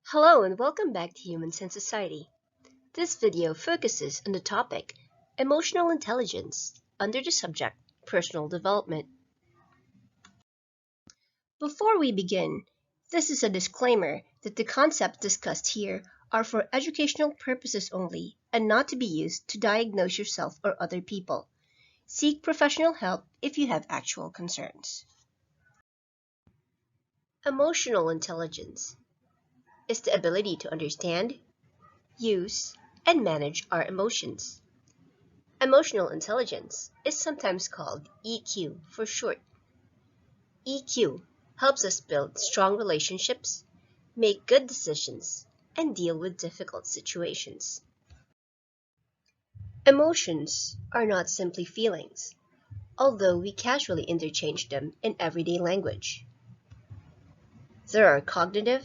Hello and welcome back to Humans and Society. This video focuses on the topic emotional intelligence under the subject personal development. Before we begin, this is a disclaimer that the concepts discussed here are for educational purposes only and not to be used to diagnose yourself or other people. Seek professional help if you have actual concerns. Emotional intelligence is the ability to understand, use, and manage our emotions. Emotional intelligence is sometimes called EQ for short. EQ helps us build strong relationships, make good decisions, and deal with difficult situations. Emotions are not simply feelings, although we casually interchange them in everyday language. There are cognitive,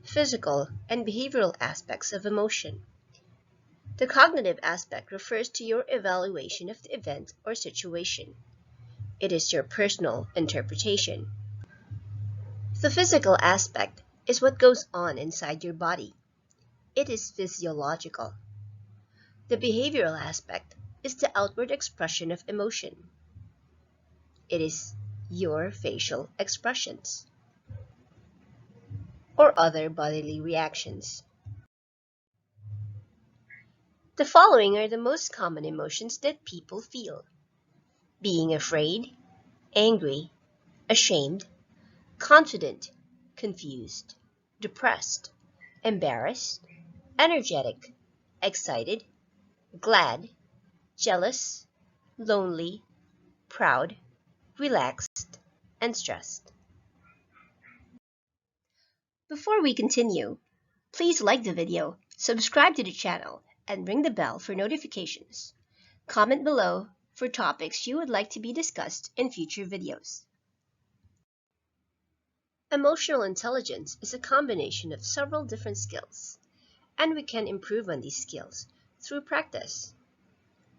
physical, and behavioral aspects of emotion. The cognitive aspect refers to your evaluation of the event or situation. It is your personal interpretation. The physical aspect is what goes on inside your body. It is physiological. The behavioral aspect is the outward expression of emotion. It is your facial expressions or other bodily reactions. The following are the most common emotions that people feel: being afraid, angry, ashamed, confident, confused, depressed, embarrassed, energetic, excited, glad, jealous, lonely, proud, relaxed, and stressed. Before we continue, please like the video, subscribe to the channel, and ring the bell for notifications. Comment below for topics you would like to be discussed in future videos. Emotional intelligence is a combination of several different skills, and we can improve on these skills through practice.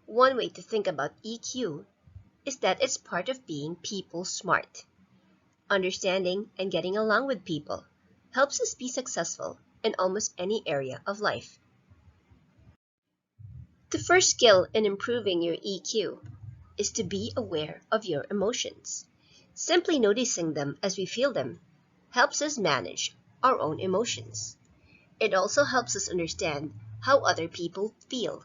One way to think about EQ is that it's part of being people smart. Understanding and getting along with people helps us be successful in almost any area of life. The first skill in improving your EQ is to be aware of your emotions. Simply noticing them as we feel them helps us manage our own emotions. It also helps us understand how other people feel.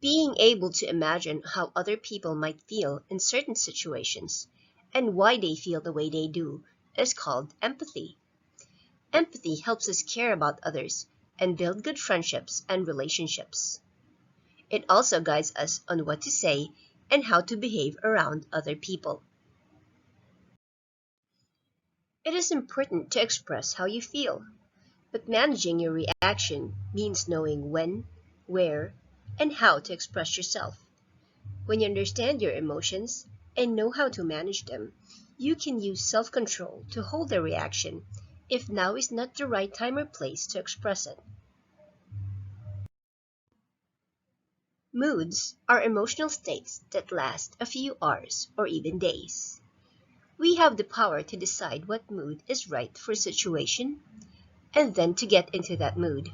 Being able to imagine how other people might feel in certain situations and why they feel the way they do is called empathy. Empathy helps us care about others and build good friendships and relationships. It also guides us on what to say and how to behave around other people. It is important to express how you feel, but managing your reaction means knowing when, where, and how to express yourself. When you understand your emotions and know how to manage them, you can use self-control to hold the reaction if now is not the right time or place to express it. Moods are emotional states that last a few hours or even days. We have the power to decide what mood is right for a situation and then to get into that mood.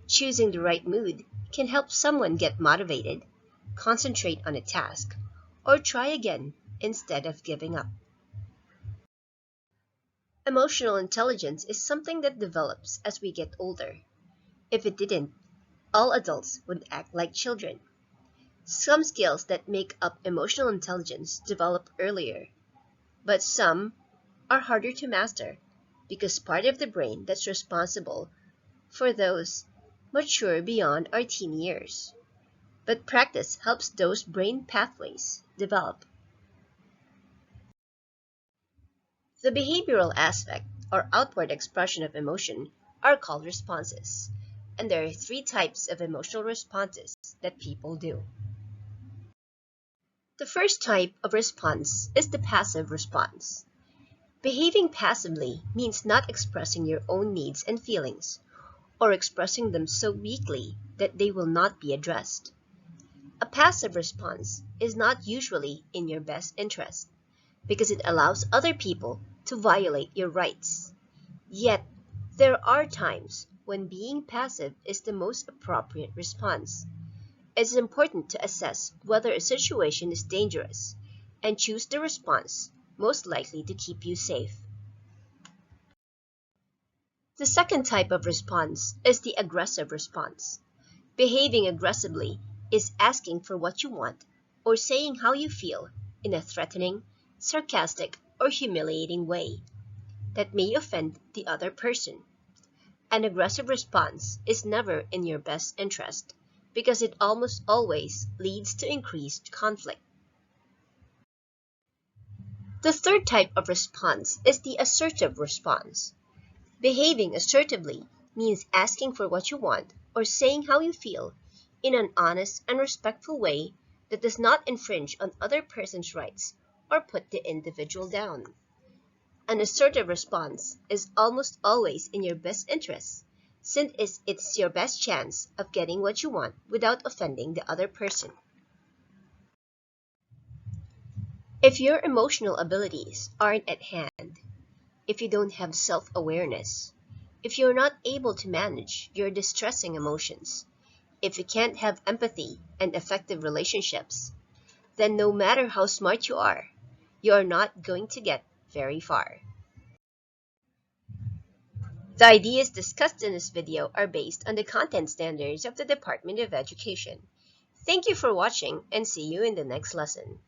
Choosing the right mood can help someone get motivated, concentrate on a task, or try again instead of giving up. Emotional intelligence is something that develops as we get older. If it didn't, all adults would act like children. Some skills that make up emotional intelligence develop earlier, but some are harder to master because part of the brain that's responsible for those mature beyond our teen years. But practice helps those brain pathways develop. The behavioral aspect or outward expression of emotion are called responses, and there are three types of emotional responses that people do. The first type of response is the passive response. Behaving passively means not expressing your own needs and feelings, or expressing them so weakly that they will not be addressed. A passive response is not usually in your best interest because it allows other people to violate your rights. Yet, There are times when being passive is the most appropriate response. It's important to assess whether a situation is dangerous and choose the response most likely to keep you safe. The second type of response is the aggressive response. Behaving aggressively is asking for what you want or saying how you feel in a threatening, sarcastic, or humiliating way that may offend the other person. An aggressive response is never in your best interest because it almost always leads to increased conflict. The third type of response is the assertive response. Behaving assertively means asking for what you want or saying how you feel in an honest and respectful way that does not infringe on other person's rights or put the individual down. An assertive response is almost always in your best interest since it's your best chance of getting what you want without offending the other person. If your emotional abilities aren't at hand, if you don't have self-awareness, if you're not able to manage your distressing emotions, if you can't have empathy and effective relationships, then no matter how smart you are not going to get very far. The ideas discussed in this video are based on the content standards of the Department of Education. Thank you for watching and see you in the next lesson.